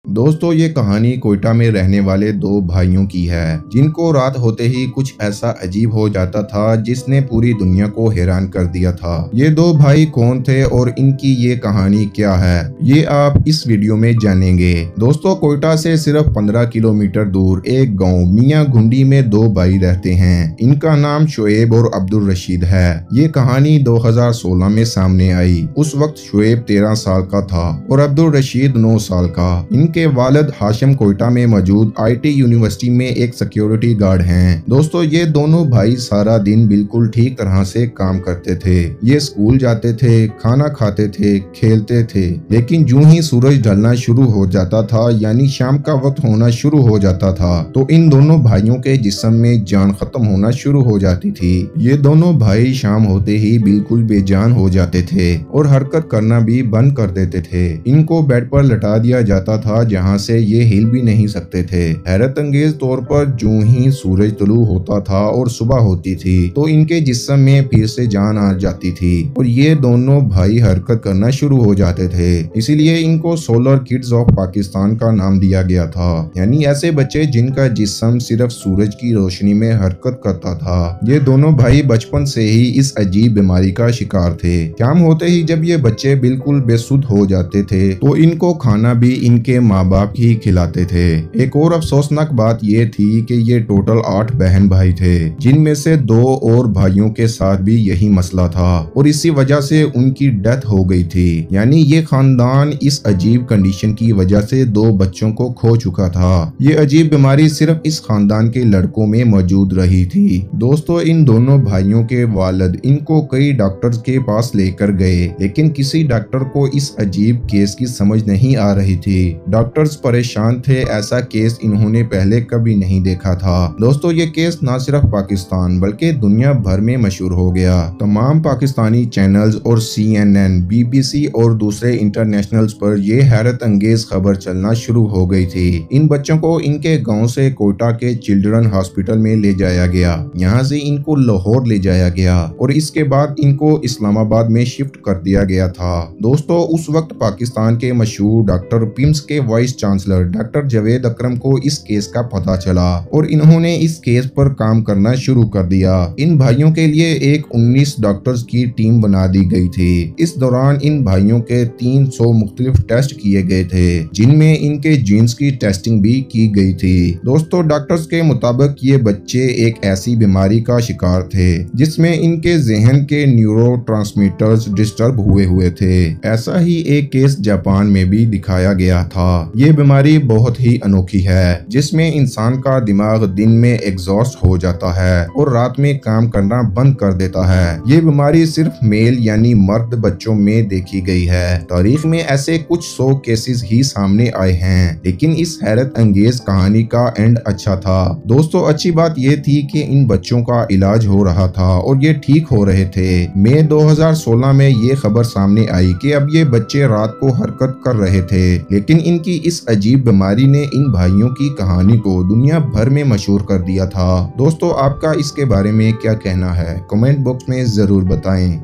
दोस्तों ये कहानी कोयटा में रहने वाले दो भाइयों की है जिनको रात होते ही कुछ ऐसा अजीब हो जाता था जिसने पूरी दुनिया को हैरान कर दिया था। ये दो भाई कौन थे और इनकी ये कहानी क्या है, ये आप इस वीडियो में जानेंगे। दोस्तों कोयटा से सिर्फ 15 किलोमीटर दूर एक गांव मियां घुंडी में दो भाई रहते हैं। इनका नाम शुएब और अब्दुल रशीद है। ये कहानी 2016 में सामने आई। उस वक्त शुएब 13 साल का था और अब्दुल रशीद 9 साल का। इनके वालिद हाशिम कोयटा में मौजूद IT यूनिवर्सिटी में एक सिक्योरिटी गार्ड हैं। दोस्तों ये दोनों भाई सारा दिन बिल्कुल ठीक तरह से काम करते थे। ये स्कूल जाते थे, खाना खाते थे, खेलते थे, लेकिन यूं ही सूरज ढलना शुरू हो जाता था यानी शाम का वक्त होना शुरू हो जाता था तो इन दोनों भाइयों के जिस्म में जान खत्म होना शुरू हो जाती थी। ये दोनों भाई शाम होते ही बिल्कुल बेजान हो जाते थे और हरकत करना भी बंद कर देते थे। इनको बेड पर लटा दिया जाता था जहां से ये हिल भी नहीं सकते थे। हैरत अंगेज तौर पर जो ही सूरज तुलू होता था और सुबह होती थी तो इनके जिस्म में फिर से जान आ जाती थी और ये दोनों भाई हरकत करना शुरू हो जाते थे। इसीलिए इनको सोलर किड्स ऑफ पाकिस्तान का नाम दिया गया था, यानी ऐसे बच्चे जिनका जिस्म सिर्फ सूरज की रोशनी में हरकत करता था। ये दोनों भाई बचपन से ही इस अजीब बीमारी का शिकार थे। शाम होते ही जब ये बच्चे बिल्कुल बेसुध हो जाते थे तो इनको खाना भी इनके माँ बाप ही खिलाते थे। एक और अफसोसनाक बात ये थी कि ये टोटल 8 बहन भाई थे जिनमें से 2 और भाइयों के साथ भी यही मसला था और इसी वजह से उनकी डेथ हो गई थी। यानी ये खानदान इस अजीब कंडीशन की वजह से 2 बच्चों को खो चुका था। ये अजीब बीमारी सिर्फ इस खानदान के लड़कों में मौजूद रही थी। दोस्तों इन दोनों भाइयों के वालिद इनको कई डॉक्टर्स के पास लेकर गए लेकिन किसी डॉक्टर को इस अजीब केस की समझ नहीं आ रही थी। डॉक्टर्स परेशान थे, ऐसा केस इन्होंने पहले कभी नहीं देखा था। दोस्तों ये केस न सिर्फ पाकिस्तान बल्कि दुनिया भर में मशहूर हो गया। तमाम पाकिस्तानी चैनल्स और CNN, BBC और दूसरे इंटरनेशनल्स पर यह हैरत अंगेज खबर चलना शुरू हो गई थी। इन बच्चों को इनके गांव से कोयटा के चिल्ड्रन हॉस्पिटल में ले जाया गया। यहाँ से इनको लाहौर ले जाया गया और इसके बाद इनको इस्लामाबाद में शिफ्ट कर दिया गया था। दोस्तों उस वक्त पाकिस्तान के मशहूर डॉक्टर पिम्स के वाइस चांसलर डॉक्टर जावेद अकरम को इस केस का पता चला और इन्होंने इस केस पर काम करना शुरू कर दिया। इन भाइयों के लिए एक 19 डॉक्टर्स की टीम बना दी गई थी। इस दौरान इन भाइयों के 300 मुख्तलिफ टेस्ट किए गए थे जिनमें इनके जीन्स की टेस्टिंग भी की गई थी। दोस्तों डॉक्टर्स के मुताबिक ये बच्चे एक ऐसी बीमारी का शिकार थे जिसमें इनके जहन के न्यूरोट्रांसमीटर्स डिस्टर्ब हुए थे। ऐसा ही एक केस जापान में भी दिखाया गया था। ये बीमारी बहुत ही अनोखी है जिसमें इंसान का दिमाग दिन में एग्जॉस्ट हो जाता है और रात में काम करना बंद कर देता है। ये बीमारी सिर्फ मेल यानी मर्द बच्चों में देखी गई है। तारीख में ऐसे कुछ 100 केसेस ही सामने आए हैं लेकिन इस हैरत अंगेज कहानी का एंड अच्छा था। दोस्तों अच्छी बात ये थी कि इन बच्चों का इलाज हो रहा था और ये ठीक हो रहे थे। मई 2016 में ये खबर सामने आई कि अब ये बच्चे रात को हरकत कर रहे थे लेकिन इनकी इस अजीब बीमारी ने इन भाइयों की कहानी को दुनिया भर में मशहूर कर दिया था। दोस्तों आपका इसके बारे में क्या कहना है, कमेंट बॉक्स में जरूर बताएं।